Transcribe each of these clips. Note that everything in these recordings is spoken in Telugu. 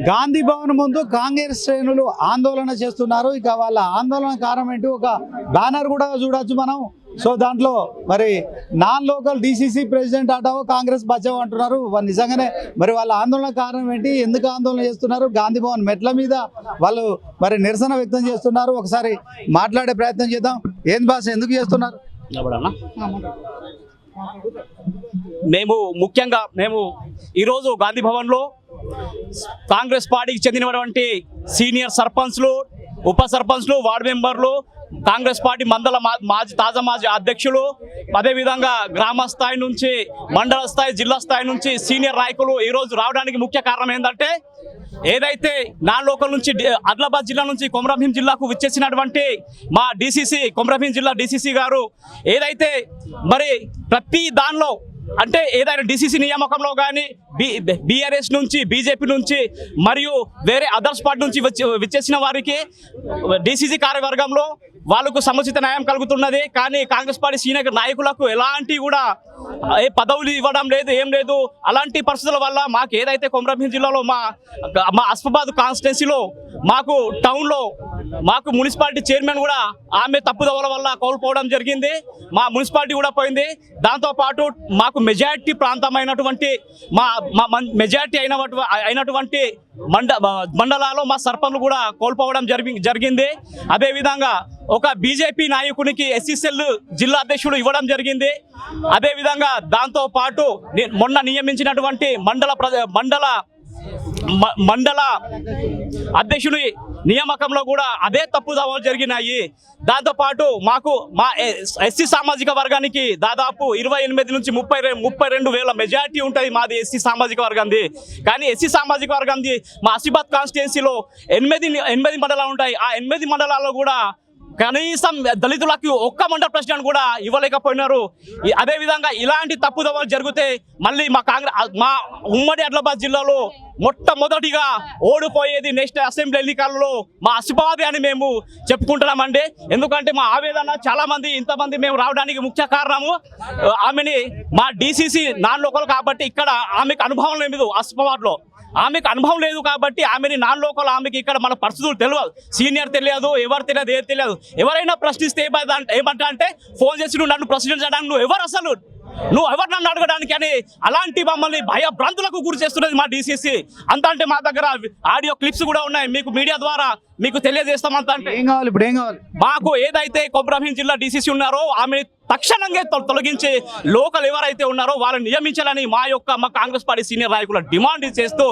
గాంధీ భవన్ ముందు కాంగ్రెస్ శ్రేణులు ఆందోళన చేస్తున్నారు. ఇక వాళ్ళ ఆందోళన కారణం ఏంటి, ఒక బ్యానర్ కూడా చూడొచ్చు మనం. సో దాంట్లో మరి నాన్ లోకల్ డీసీసీ ప్రెసిడెంట్ ఆటావో కాంగ్రెస్ బచావో అంటున్నారు. నిజంగానే మరి వాళ్ళ ఆందోళన కారణం ఏంటి, ఎందుకు ఆందోళన చేస్తున్నారు, గాంధీ భవన్ మెట్ల మీద వాళ్ళు మరి నిరసన వ్యక్తం చేస్తున్నారు. ఒకసారి మాట్లాడే ప్రయత్నం చేద్దాం. ఏం భాష ఎందుకు చేస్తున్నారు? మేము ఈరోజు గాంధీ భవన్లో కాంగ్రెస్ పార్టీకి చెందినటువంటి సీనియర్ సర్పంచ్లు, ఉప సర్పంచ్లు, వార్డు మెంబర్లు, కాంగ్రెస్ పార్టీ తాజా మాజీ అధ్యక్షులు, అదేవిధంగా గ్రామ స్థాయి నుంచి మండల స్థాయి, జిల్లా స్థాయి నుంచి సీనియర్ నాయకులు ఈరోజు రావడానికి ముఖ్య కారణం ఏంటంటే, ఏదైతే నాన్ లోకల్ నుంచి ఆదిలాబాద్ జిల్లా నుంచి కొమరంభీం జిల్లాకు విచ్చేసినటువంటి మా డీసీసీ, కొమరంభీం జిల్లా డీసీసీ గారు ఏదైతే మరి ప్రతి దానిలో అంటే ఏదైనా డీసీసీ నియామకంలో కానీ బీఆర్ఎస్ నుంచి, బీజేపీ నుంచి మరియు వేరే అదర్స్ పార్టీ నుంచి విచ్చేసిన వారికి డీసీసీ కార్యవర్గంలో వాళ్ళకు సముచిత న్యాయం కలుగుతున్నది. కానీ కాంగ్రెస్ పార్టీ సీనియర్ నాయకులకు ఎలాంటి కూడా ఏ పదవులు ఇవ్వడం లేదు, ఏం లేదు. అలాంటి పరిస్థితుల వల్ల మాకు ఏదైతే కొమరంభీం జిల్లాలో మా అస్ఫాబాద్ కాన్స్టిట్యున్సీలో మాకు టౌన్లో మాకు మున్సిపాలిటీ చైర్మన్ కూడా ఆమె తప్పుదోవల వల్ల కోల్పోవడం జరిగింది. మా మున్సిపాలిటీ కూడా పోయింది. దాంతోపాటు మాకు మెజారిటీ ప్రాంతమైనటువంటి మా మెజారిటీ అయినటువంటి మండలాల్లో మా సర్పంచ్లు కూడా కోల్పోవడం జరిగింది. అదేవిధంగా ఒక బీజేపీ నాయకునికి ఎస్సీసెల్ జిల్లా అధ్యక్షుడు ఇవ్వడం జరిగింది. అదేవిధంగా దాంతో పాటు మొన్న నియమించినటువంటి మండల అధ్యక్షుడి నియామకంలో కూడా అదే తప్పుదోవలు జరిగినాయి. దాంతోపాటు మాకు మా ఎస్సీ సామాజిక వర్గానికి దాదాపు 28 నుంచి 32,000 మెజారిటీ ఉంటుంది మాది ఎస్సీ సామాజిక వర్గంది. కానీ ఎస్సీ సామాజిక వర్గంది మా ఆసిఫాబాద్ కాన్స్టిట్యున్సీలో 8 మండలాలు ఉంటాయి. ఆ 8 మండలాల్లో కూడా కనీసం దళితులకు ఒక్క మండల ప్రెసిడెంట్ కూడా ఇవ్వలేకపోయినారు. అదేవిధంగా ఇలాంటి తప్పుదోవలు జరిగితే మళ్ళీ మా ఉమ్మడి ఆదిలాబాద్ జిల్లాలో మొట్టమొదటిగా ఓడిపోయేది నెక్స్ట్ అసెంబ్లీ ఎన్నికల్లో మా ఆసిఫాబాద్ అని మేము చెప్పుకుంటున్నామండి. ఎందుకంటే మా ఆవేదన చాలా మంది ఇంతమంది మేము రావడానికి ముఖ్య కారణము ఆమెని మా డీసీసీ నాన్ లోకల్ కాబట్టి ఇక్కడ ఆమెకు అనుభవం లేదు. ఆసిఫాబాద్లో ఆమెకు అనుభవం లేదు కాబట్టి ఆమెని నాన్ లోకల్, ఆమెకి ఇక్కడ మన పరిస్థితులు తెలియదు, సీనియర్ తెలియదు, ఎవరు తెలియదు, ఏది తెలియదు. ఎవరైనా ప్రశ్నిస్తే ఏమంటా అంటే ఫోన్ చేసి నువ్వు నన్ను ప్రశ్న చేయడానికి నువ్వు ఎవరు, అసలు నువ్వు ఎవరు నన్ను అడగడానికి అని అలాంటి మమ్మల్ని భయభ్రాంతులకు గురి చేస్తున్నది మా డీసీసీ. అంత అంటే మా దగ్గర ఆడియో క్లిప్స్ కూడా ఉన్నాయి, మీకు మీడియా ద్వారా మీకు తెలియజేస్తామంత. అంటే ఏం కావాలి, ఇప్పుడు ఏం కావాలి? మాకు ఏదైతే కొమరంభీం జిల్లా డీసీసీ ఉన్నారో ఆమె తక్షణంగా తొలగించి లోకల్ ఎవరైతే ఉన్నారో వాళ్ళని నియమించాలని మా కాంగ్రెస్ పార్టీ సీనియర్ నాయకుల డిమాండ్ చేస్తూ,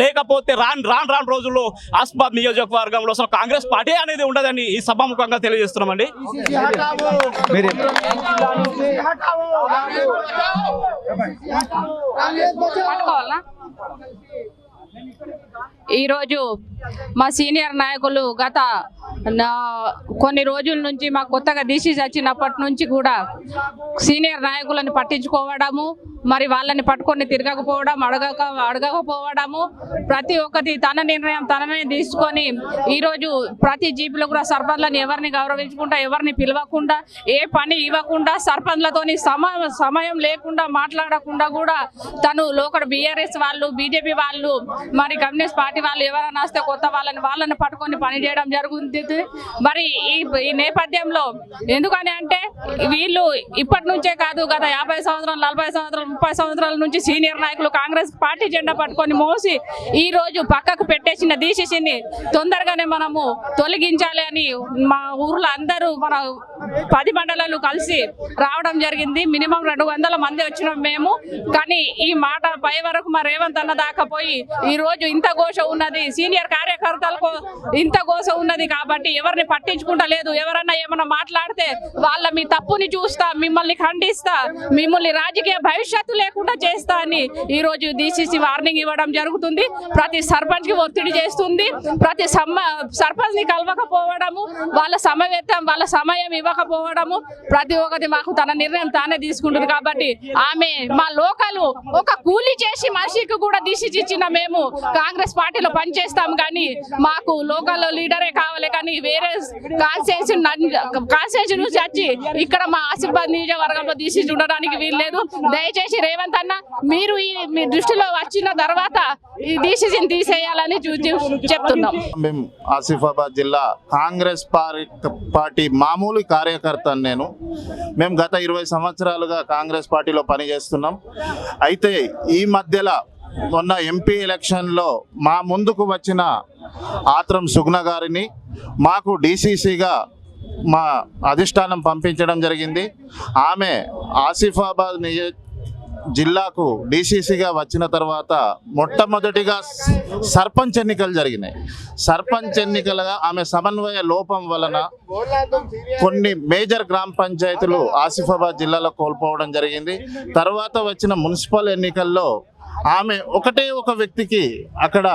లేకపోతే రాను రోజుల్లో ఆసిఫాబాద్ నియోజకవర్గంలో అసలు కాంగ్రెస్ పార్టీ అనేది ఉండదని ఈ సభాముఖంగా తెలియజేస్తున్నామండి. ఈరోజు మా సీనియర్ నాయకులు గత కొన్ని రోజుల నుంచి మా కొత్తగా డీసీసీ వచ్చినప్పటి నుంచి కూడా సీనియర్ నాయకులను పట్టించుకోవడము, మరి వాళ్ళని పట్టుకొని తిరగకపోవడం, అడగకపోవడము, ప్రతి ఒక్కటి తన నిర్ణయం తననే తీసుకొని ఈరోజు ప్రతి జీపులో కూడా సర్పంచ్లను ఎవరిని గౌరవించకుండా, ఎవరిని పిలవకుండా, ఏ పని ఇవ్వకుండా, సర్పంచ్లతోని సమయం లేకుండా మాట్లాడకుండా కూడా తను లోకల్ బీఆర్ఎస్ వాళ్ళు, బీజేపీ వాళ్ళు, మరి కమ్యూనిస్ట్ పార్టీ వాళ్ళు ఎవరైనా వస్తే కొత్త వాళ్ళని పట్టుకొని పనిచేయడం జరుగుతుంది. మరి ఈ నేపథ్యంలో ఎందుకని అంటే వీళ్ళు ఇప్పటి నుంచే కాదు, గత 50 సంవత్సరాలు, 40 సంవత్సరాలు, 30 సంవత్సరాల నుంచి సీనియర్ నాయకులు కాంగ్రెస్ పార్టీ జెండా పట్టుకొని మోసి ఈ రోజు పక్కకు పెట్టేసిన డీసీసీని తొందరగానే మనము తొలగించాలి అని మా ఊర్లో అందరూ మన 10 మండలాలు కలిసి రావడం జరిగింది. మినిమం 200 మంది వచ్చినాం మేము. కానీ ఈ మాట పై వరకు మా రేవంత్ అన్న దాకా పోయి ఈ రోజు ఇంత ఘోష ఉన్నది, సీనియర్ కార్యకర్తలకు ఇంత ఘోష ఉన్నది కాబట్టి ఎవరిని పట్టించుకుంటా లేదు. ఎవరన్నా ఏమన్నా మాట్లాడితే వాళ్ళ మీ తప్పుని చూస్తా, మిమ్మల్ని ఖండిస్తా, మిమ్మల్ని రాజకీయ భవిష్యత్తు లేకుండా చేస్తా అని ఈ రోజు డీసీసీ వార్నింగ్ ఇవ్వడం జరుగుతుంది. ప్రతి సర్పంచ్ కి ఒత్తిడి చేస్తుంది. ప్రతి సర్పంచ్ ని కలవకపోవడము, వాళ్ళ సమయం ఇవ్వకపోవడము, ప్రతి ఒక్కటి మాకు తన నిర్ణయం తానే తీసుకుంటుంది. కాబట్టి ఆమె మా లోకల్ ఒక కూలీ చేసి మనిషికి కూడా డీసీసీ ఇచ్చిన మేము కాంగ్రెస్ పార్టీలో పనిచేస్తాం, కానీ మాకు లోకల్ లీడరే కావాలి, కానీ వేరే కాన్స్టిట్యూన్సీ నుంచి వచ్చి ఇక్కడ మా ఆసిఫాబాద్ నియోజకవర్గంలో తీసి చూడడానికి వీల్లేదు. దయచేసి రేవంత్ అన్న మీరు మీ దృష్టిలో వచ్చిన తర్వాత ఈ డిసిజన్ తీసేయాలని చెప్తున్నాం. మేము ఆసిఫాబాద్ జిల్లా కాంగ్రెస్ పార్టీ మామూలు కార్యకర్తను మేము గత 20 సంవత్సరాలుగా కాంగ్రెస్ పార్టీలో పనిచేస్తున్నాం. అయితే ఈ మధ్యలో మొన్న ఎంపీ ఎలక్షన్లో మా ముందుకు వచ్చిన ఆత్రం సుగుణ గారిని మాకు డీసీసీగా మా అధిష్టానం పంపించడం జరిగింది. ఆమె ఆసిఫాబాద్ జిల్లాకు డీసీసీగా వచ్చిన తర్వాత మొట్టమొదటిగా సర్పంచ్ ఎన్నికలు జరిగినాయి. సర్పంచ్ ఎన్నికలుగా ఆమె సమన్వయ లోపం వలన కొన్ని మేజర్ గ్రామ పంచాయతీలు ఆసిఫాబాద్ జిల్లాలో కోల్పోవడం జరిగింది. తర్వాత వచ్చిన మున్సిపల్ ఎన్నికల్లో ఆమె ఒకటే ఒక వ్యక్తికి అక్కడ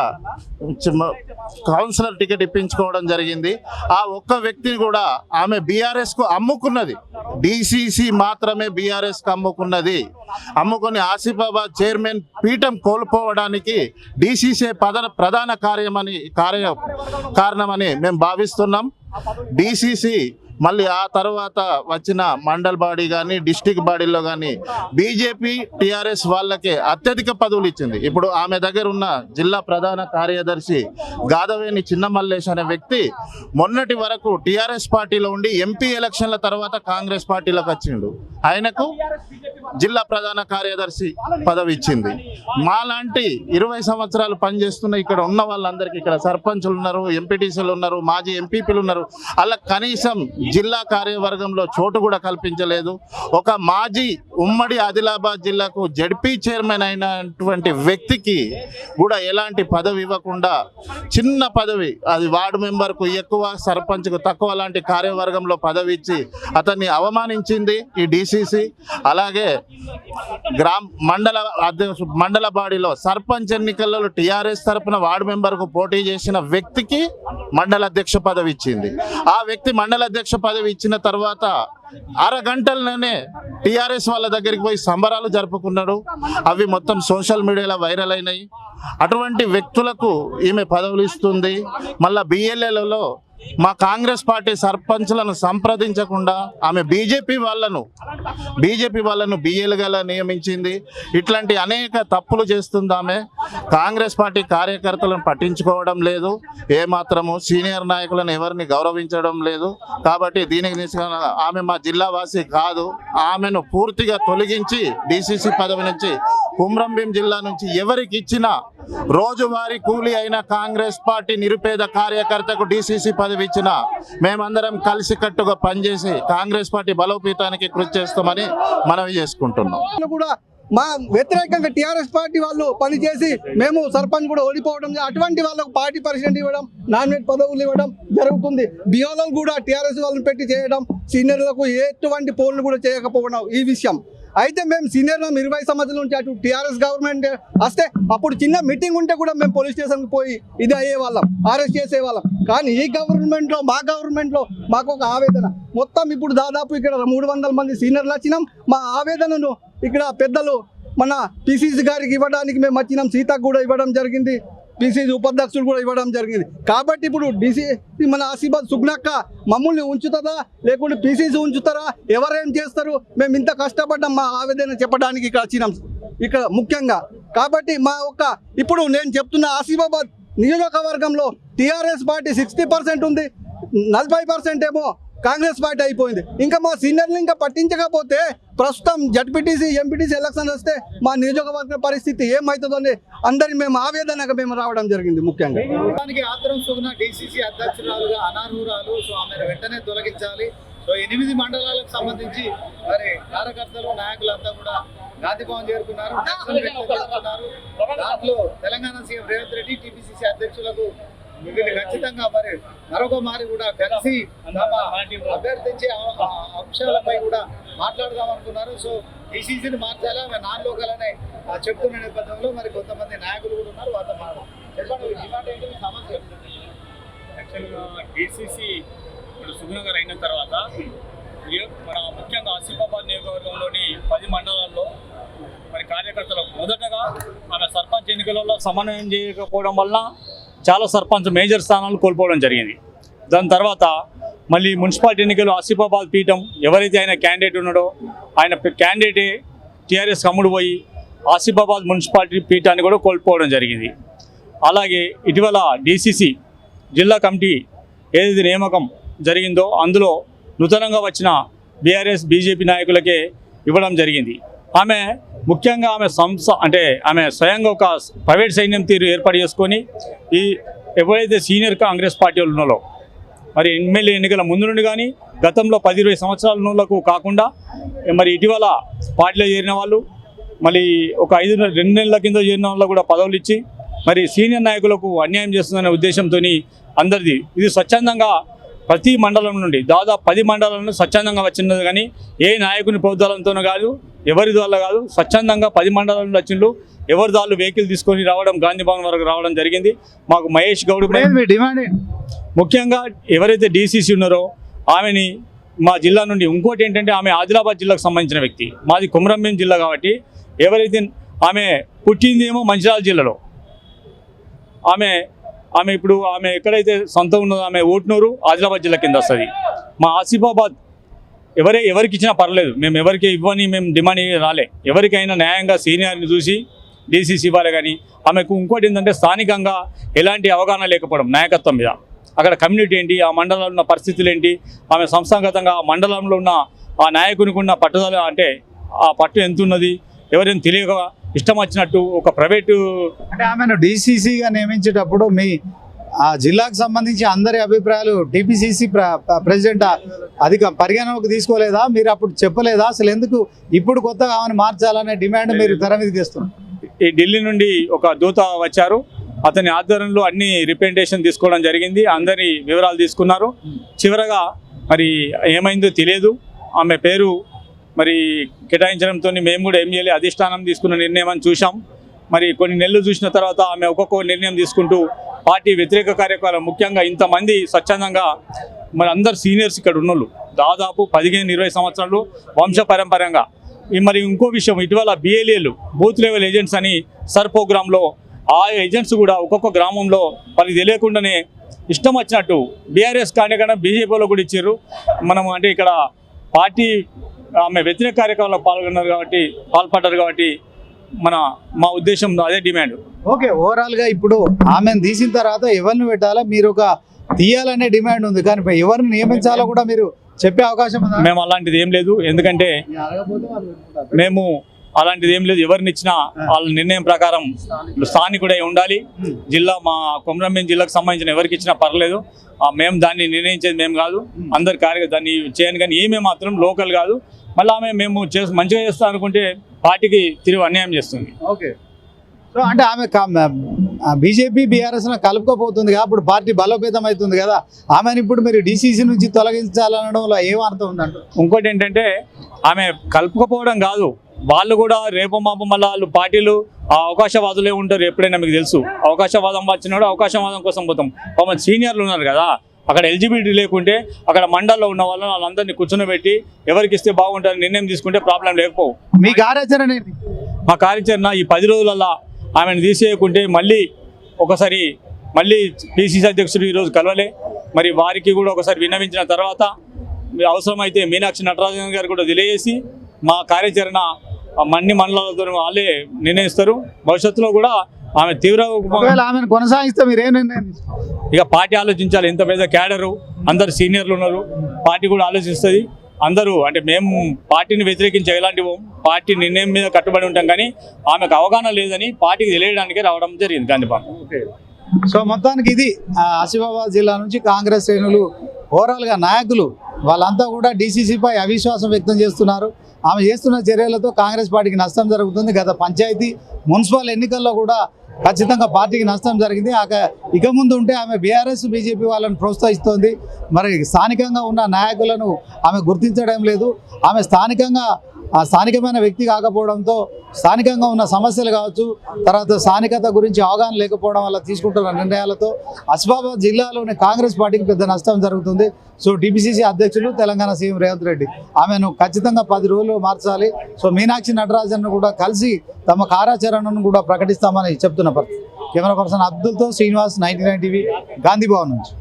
కౌన్సిలర్ టికెట్ ఇప్పించుకోవడం జరిగింది. ఆ ఒక్క వ్యక్తిని కూడా ఆమె బీఆర్ఎస్కు అమ్ముకున్నది. డీసీసీ మాత్రమే బీఆర్ఎస్కు అమ్ముకొని ఆసిఫాబాద్ చైర్మన్ పీఠం కోల్పోవడానికి డీసీసీ ప్రధాన కారణమని మేము భావిస్తున్నాం. డీసీసీ మళ్ళీ ఆ తర్వాత వచ్చిన మండల్ బాడీ కానీ డిస్టిక్ బాడీలో కానీ బీజేపీ టీఆర్ఎస్ వాళ్ళకే అత్యధిక పదవులు ఇచ్చింది. ఇప్పుడు ఆమె దగ్గర ఉన్న జిల్లా ప్రధాన కార్యదర్శి గాదవేని చిన్న మల్లేష్ అనే వ్యక్తి మొన్నటి వరకు టీఆర్ఎస్ పార్టీలో ఉండి ఎంపీ ఎలక్షన్ల తర్వాత కాంగ్రెస్ పార్టీలోకి వచ్చిండు. ఆయనకు జిల్లా ప్రధాన కార్యదర్శి పదవి ఇచ్చింది. మాలాంటి 20 సంవత్సరాలు పనిచేస్తున్న ఇక్కడ ఉన్న వాళ్ళందరికీ ఇక్కడ సర్పంచులు ఉన్నారు, ఎంపీటీసీలు ఉన్నారు, మాజీ ఎంపీపీలు ఉన్నారు. అలా కనీసం జిల్లా కార్యవర్గంలో చోటు కూడా కల్పించలేదు. ఒక మాజీ ఉమ్మడి ఆదిలాబాద్ జిల్లాకు జడ్పీ చైర్మన్ అయినటువంటి వ్యక్తికి కూడా ఎలాంటి పదవి ఇవ్వకుండా చిన్న పదవి, అది వార్డు మెంబర్కు ఎక్కువ, సర్పంచ్కు తక్కువ లాంటి కార్యవర్గంలో పదవి ఇచ్చి అతన్ని అవమానించింది ఈ డీసీసీ. అలాగే మండల బాడీలో సర్పంచ్ ఎన్నికల్లో టీఆర్ఎస్ తరఫున వార్డు మెంబర్కు పోటీ చేసిన వ్యక్తికి మండల అధ్యక్ష పదవి ఇచ్చింది. ఆ వ్యక్తి మండల అధ్యక్ష పదవి ఇచ్చిన తర్వాత అరగంటల్లోనే టీఆర్ఎస్ వాళ్ళ దగ్గరికి పోయి సంబరాలు జరుపుకున్నాడు. అవి మొత్తం సోషల్ మీడియాలో వైరల్ అయినాయి. అటువంటి వ్యక్తులకు ఈమె పదవులు ఇస్తుంది. మళ్ళీ బిఎల్ఏలలో మా కాంగ్రెస్ పార్టీ సర్పంచ్లను సంప్రదించకుండా ఆమె బీజేపీ వాళ్ళను బిఎల్గా నియమించింది. ఇట్లాంటి అనేక తప్పులు చేస్తుంది ఆమె. కాంగ్రెస్ పార్టీ కార్యకర్తలను పట్టించుకోవడం లేదు, ఏమాత్రము సీనియర్ నాయకులను ఎవరిని గౌరవించడం లేదు. కాబట్టి దీనికి ఆమె మా జిల్లావాసి కాదు. ఆమెను పూర్తిగా తొలగించి డీసీసీ పదవి నుంచి కుమ్రంభీం జిల్లా నుంచి ఎవరికి ఇచ్చినా రోజువారీ కూలీ అయిన కాంగ్రెస్ పార్టీ నిరుపేద కార్యకర్తకు డీసీసీ పదవి ఇచ్చినా మేమందరం కలిసికట్టుగా పనిచేసి కాంగ్రెస్ పార్టీ బలోపేతానికి కృషి చేస్తామని మనవి చేసుకుంటున్నాం. కూడా మా వ్యతిరేకంగా టీఆర్ఎస్ పార్టీ వాళ్ళు పనిచేసి మేము సర్పంచ్ కూడా ఓడిపోవడం, అటువంటి వాళ్ళకు పార్టీ ప్రెసిడెంట్ ఇవ్వడం, నామినేట్ పదవులు ఇవ్వడం జరుగుతుంది. బియోలో కూడా టీఆర్ఎస్ వాళ్ళని పెట్టి చేయడం, సీనియర్లకు ఎటువంటి పోల్లు కూడా చేయకపోవడం ఈ విషయం. అయితే మేము సీనియర్ 20 సంవత్సరాల నుంచి అటు టీఆర్ఎస్ గవర్నమెంట్ వస్తే అప్పుడు చిన్న మీటింగ్ ఉంటే కూడా మేము పోలీస్ స్టేషన్కి పోయి ఇది అయ్యేవాళ్ళం, అరెస్ట్ చేసేవాళ్ళం. కానీ ఈ గవర్నమెంట్లో మా గవర్నమెంట్లో మాకు ఒక ఆవేదన. మొత్తం ఇప్పుడు దాదాపు ఇక్కడ 300 మంది సీనియర్లు వచ్చినాం. మా ఆవేదనను ఇక్కడ పెద్దలు మన పిసిసి గారికి ఇవ్వడానికి మేము వచ్చినాం. సీతకు కూడా ఇవ్వడం జరిగింది, పిసిసి ఉపాధ్యక్షులు కూడా ఇవ్వడం జరిగింది. కాబట్టి ఇప్పుడు డీసీసీ మన ఆసిఫాబాద్ సుగ్నక్క మమ్మల్ని ఉంచుతుందా లేకుంటే పిసిసి ఉంచుతారా, ఎవరేం చేస్తారు? మేము ఇంత కష్టపడ్డాం మా ఆవేదన చెప్పడానికి ఇక్కడ వచ్చినాం ఇక్కడ ముఖ్యంగా. కాబట్టి ఇప్పుడు నేను చెప్తున్న ఆసిఫాబాద్ నియోజకవర్గంలో టీఆర్ఎస్ పార్టీ 60% ఉంది, 40% ఏమో కాంగ్రెస్ పార్టీ అయిపోయింది. ఇంకా మా సీనియర్లు ఇంకా పట్టించకపోతే ప్రస్తుతం జడ్పీటీసీ ఎంపీటీసీ ఎలక్షన్ వస్తే మా నియోజకవర్గ పరిస్థితి ఏమవుతుందని అందరి మేము ఆవేదనగా మేము రావడం జరిగింది. ముఖ్యంగా ఆత్రం సుగుణ డీసీసీ అధ్యక్షురాలుగా అనర్హురాలు, సో ఆమెను వెంటనే తొలగించాలి. సో 8 మండలాలకు సంబంధించి మరి కార్యకర్తలు నాయకులంతా కూడా గాంధీ భవన్ చేరుకున్నారు. దాంట్లో తెలంగాణ సీఎం రేవంత్ రెడ్డి టీపీసీసీ అధ్యక్షులకు వీళ్ళు ఖచ్చితంగా మరొక మారి కూడా కలిసి అభ్యర్థించే అంశాలపై కూడా మాట్లాడదాం అనుకున్నారు. సో డీసీసీని మార్చాలి, ఆమె నాన్ లోకల్ అనే చెప్తున్న నేపథ్యంలో కొంతమంది నాయకులు కూడా ఉన్నారు. వాళ్ళతో చెప్పండి, డిమాండ్ ఏంటి, సమస్య? యాక్చువల్గా డీసీసీ ఇప్పుడు సుగుణ గారు అయిన తర్వాత మన ముఖ్యంగా ఆసిఫాబాద్ నియోజకవర్గంలోని 10 మండలాల్లో కార్యకర్తలకు మొదటగా ఆమె సర్పంచ్ ఎన్నికలలో సమన్వయం చేయకపోవడం వల్ల చాలా సర్పంచ్ మేజర్ స్థానాలు కోల్పోవడం జరిగింది. దాని తర్వాత మళ్ళీ మున్సిపాలిటీ ఎన్నికలు ఆసిఫాబాద్ పీఠం ఎవరైతే ఆయన క్యాండిడేట్ ఉన్నాడో ఆయన క్యాండిడేటే టీఆర్ఎస్ అమ్ముడు పోయి ఆసిఫాబాద్ మున్సిపాలిటీ పీఠాన్ని కూడా కోల్పోవడం జరిగింది. అలాగే ఇటీవల డీసీసీ జిల్లా కమిటీ ఏదైతే నియామకం జరిగిందో అందులో నూతనంగా వచ్చిన బీఆర్ఎస్ బీజేపీ నాయకులకే ఇవ్వడం జరిగింది. ఆమె ముఖ్యంగా ఆమె స్వయంగా ఒక ప్రైవేట్ సైన్యం తీరు ఏర్పాటు చేసుకొని ఈ ఎవరైతే సీనియర్ కాంగ్రెస్ పార్టీ వాళ్ళు ఉన్నారో మరి ఎమ్మెల్యే ఎన్నికల ముందు నుండి కానీ గతంలో 10-20 సంవత్సరాల నుండి కాకుండా మరి ఇటీవల పార్టీలో చేరిన వాళ్ళు మళ్ళీ ఒక 2 నెలల కింద చేరిన వాళ్ళు కూడా పదవులు ఇచ్చి మరి సీనియర్ నాయకులకు అన్యాయం చేస్తుందనే ఉద్దేశంతో అందరిది ఇది స్వచ్ఛందంగా ప్రతి మండలం నుండి దాదాపు 10 మండలాలను స్వచ్ఛందంగా వచ్చినది. కానీ ఏ నాయకుని ప్రోద్బలంతోనూ కాదు, ఎవరి వల్ల కాదు, స్వచ్ఛందంగా 10 మండలాల నుండి వచ్చిండ్రు. ఎవరి దాళ్ళు వెహికల్ తీసుకొని రావడం, గాంధీ భవన్ వరకు రావడం జరిగింది. మాకు మహేష్ గౌడ్ డిమాండ్ ముఖ్యంగా ఎవరైతే డీసీసీ ఉన్నారో ఆమెని మా జిల్లా నుండి, ఇంకోటి ఏంటంటే ఆమె ఆదిలాబాద్ జిల్లాకు సంబంధించిన వ్యక్తి, మాది కొమరంభీం జిల్లా కాబట్టి ఎవరైతే ఆమె పుట్టిందేమో మంచిర్యాల జిల్లాలో, ఆమె ఇప్పుడు ఆమె ఎక్కడైతే సొంతం ఉన్నదో ఆమె ఓట్నూరు ఆదిలాబాద్ జిల్లా కింద వస్తుంది. మా ఆసిఫాబాద్ ఎవరికి ఇచ్చినా పర్లేదు, మేము ఎవరికి ఇవ్వని మేము డిమాండ్ రాలే. ఎవరికైనా న్యాయంగా సీనియర్ని చూసి డీసీసీ ఇవ్వాలి. కానీ ఆమెకు ఇంకోటి ఏంటంటే స్థానికంగా ఎలాంటి అవగాహన లేకపోవడం నాయకత్వం మీద, అక్కడ కమ్యూనిటీ ఏంటి, ఆ మండలంలో ఉన్న పరిస్థితులు ఏంటి, ఆమె సంస్థాగతంగా ఆ మండలంలో ఉన్న ఆ నాయకునికి ఉన్న పట్టుదల అంటే ఆ పట్టు ఎంత ఉన్నది ఎవరైనా తెలియక ఇష్టం వచ్చినట్టు ఒక ప్రైవేటు అంటే ఆమెను డీసీసీగా నియమించేటప్పుడు మీ ఆ జిల్లాకు సంబంధించి అందరి అభిప్రాయాలు టీపీసీసీ ప్రెసిడెంట్ అధిక పరిగణనకు తీసుకోలేదా? మీరు అప్పుడు చెప్పలేదా? అసలు ఎందుకు ఇప్పుడు కొత్తగా ఆమెను మార్చాలనే డిమాండ్ మీరు తెర మీదకి తెస్తున్నారు? ఈ ఢిల్లీ నుండి ఒక దూత వచ్చారు, అతని ఆధ్వర్యంలో అన్ని రిప్రజెంటేషన్ తీసుకోవడం జరిగింది, అందరి వివరాలు తీసుకున్నారు. చివరగా మరి ఏమైందో తెలియదు, ఆమె పేరు మరి కేటాయించడంతో మేము కూడా ఎంఎల్ఏ అధిష్టానం తీసుకున్న నిర్ణయం అని చూసాం. మరి కొన్ని నెలలు చూసిన తర్వాత ఆమె ఒక్కొక్క నిర్ణయం తీసుకుంటూ పార్టీ వ్యతిరేక కార్యక్రమాలు, ముఖ్యంగా ఇంతమంది స్వచ్ఛందంగా మరి అందరు సీనియర్స్ ఇక్కడ ఉన్నోళ్ళు దాదాపు 15-20 సంవత్సరాలు వంశపరంపరంగా. మరి ఇంకో విషయం, ఇటీవల బిఎల్ఏలు బూత్ లెవెల్ ఏజెంట్స్ అని సర్ ప్రోగ్రాంలో ఆ ఏజెంట్స్ కూడా ఒక్కొక్క గ్రామంలో వాళ్ళకి తెలియకుండానే ఇష్టం వచ్చినట్టు బీఆర్ఎస్ కార్యక్రమం బీజేపీలో కూడా ఇచ్చారు. మనం అంటే ఇక్కడ పార్టీ ఆమె వ్యతిరేక కార్యక్రమాల్లో పాల్పడ్డారు కాబట్టి మా ఉద్దేశం అదే డిమాండ్. ఓకే, ఓవరాల్గా ఇప్పుడు ఆమెను తీసిన తర్వాత ఎవరిని పెట్టాలా మీరు ఒక తీయాలనే డిమాండ్ ఉంది, కానీ ఎవరిని నియమించాలో కూడా మీరు చెప్పే అవకాశం ఉందా? మేము అలాంటిది ఏం లేదు, ఎందుకంటే మేము అలాంటిది ఏం లేదు. ఎవరిని ఇచ్చినా వాళ్ళ నిర్ణయం ప్రకారం స్థానికుడే ఉండాలి. జిల్లా మా కొమరంభీం జిల్లాకు సంబంధించిన ఎవరికి ఇచ్చినా పర్లేదు, మేము దాన్ని నిర్ణయించేది మేము కాదు, అందరి దాన్ని చేయను. కానీ ఈమె మాత్రం లోకల్ కాదు, మళ్ళీ ఆమె మేము మంచిగా చేస్తాం అనుకుంటే పార్టీకి తిరిగి అన్యాయం చేస్తుంది. ఓకే, సో అంటే ఆమె బీజేపీ బీఆర్ఎస్ కలుపుకోపోతుంది కదా, అప్పుడు పార్టీ బలోపేతం అవుతుంది కదా, ఆమెను ఇప్పుడు మీరు డీసీసీ నుంచి తొలగించాలనడంలో ఏం అర్థం ఉందంట? ఇంకోటి ఏంటంటే ఆమె కలుపుకపోవడం కాదు, వాళ్ళు కూడా రేపు మాపు మళ్ళీ వాళ్ళు పార్టీలు అవకాశవాదులే ఉంటారు. ఎప్పుడైనా మీకు తెలుసు, అవకాశవాదం వచ్చినాడు అవకాశవాదం కోసం పోతాం. పాపం సీనియర్లు ఉన్నారు కదా, అక్కడ ఎలిజిబిలిటీ లేకుంటే అక్కడ మండల్లో ఉన్న వాళ్ళందరినీ కూర్చొని ఎవరికి ఇస్తే బాగుంటుంది నిర్ణయం తీసుకుంటే ప్రాబ్లం లేకపోవు. మీ కార్యాచరణ ఏంటి? మా కార్యాచరణ ఈ 10 రోజులలో ఆమెను తీసేయకుంటే ఒకసారి మళ్ళీ పిసిసి అధ్యక్షుడు ఈరోజు కలవలే, మరి వారికి కూడా ఒకసారి విన్నవించిన తర్వాత అవసరమైతే మీనాక్షి నటరాజన్ గారు కూడా తెలియజేసి మా కార్యాచరణ అన్ని మండలాలతో వాళ్ళే నిర్ణయిస్తారు. భవిష్యత్తులో కూడా ఆమె ఆమెను కొనసాగిస్తే మీరేం నిర్ణయం? ఇక పార్టీ ఆలోచించాలి, ఎంత పెద్ద క్యాడరు, అందరు సీనియర్లు ఉన్నారు, పార్టీ కూడా ఆలోచిస్తుంది. అందరూ అంటే మేము పార్టీని వ్యతిరేకించే ఎలాంటి పార్టీ నిర్ణయం మీద కట్టుబడి ఉంటాం, కానీ ఆమెకు అవగాహన లేదని పార్టీకి తెలియడానికే రావడం జరిగింది గాంధీభవన్. సో మొత్తానికి ఇది ఆసిఫాబాద్ జిల్లా నుంచి కాంగ్రెస్ శ్రేణులు ఓవరాల్గా నాయకులు వాళ్ళంతా కూడా డీసీసీపై అవిశ్వాసం వ్యక్తం చేస్తున్నారు. ఆమె చేస్తున్న చర్యలతో కాంగ్రెస్ పార్టీకి నష్టం జరుగుతుంది. గత పంచాయతీ మున్సిపల్ ఎన్నికల్లో కూడా ఖచ్చితంగా పార్టీకి నష్టం జరిగింది. ఇక ముందు ఉంటే ఆమె బీఆర్ఎస్ బీజేపీ వాళ్ళని ప్రోత్సహిస్తోంది. మరి స్థానికంగా ఉన్న నాయకులను ఆమె గుర్తించడం లేదు. ఆమె స్థానికమైన వ్యక్తి కాకపోవడంతో స్థానికంగా ఉన్న సమస్యలు కావచ్చు, తర్వాత స్థానికత గురించి అవగాహన లేకపోవడం వల్ల తీసుకుంటున్న నిర్ణయాలతో ఆసిఫాబాద్ జిల్లాలోని కాంగ్రెస్ పార్టీకి పెద్ద నష్టం జరుగుతుంది. సో టీపీసీసీ అధ్యక్షులు తెలంగాణ సీఎం రేవంత్ రెడ్డి ఆమెను ఖచ్చితంగా 10 రోజులు మార్చాలి. సో మీనాక్షి నటరాజన్ కూడా కలిసి తమ కార్యాచరణను కూడా ప్రకటిస్తామని చెప్తున్న పరిస్థితి. Camera person అబ్దుల్తో Srinivas, 99 TV, Gandhi Bhavan నుంచి.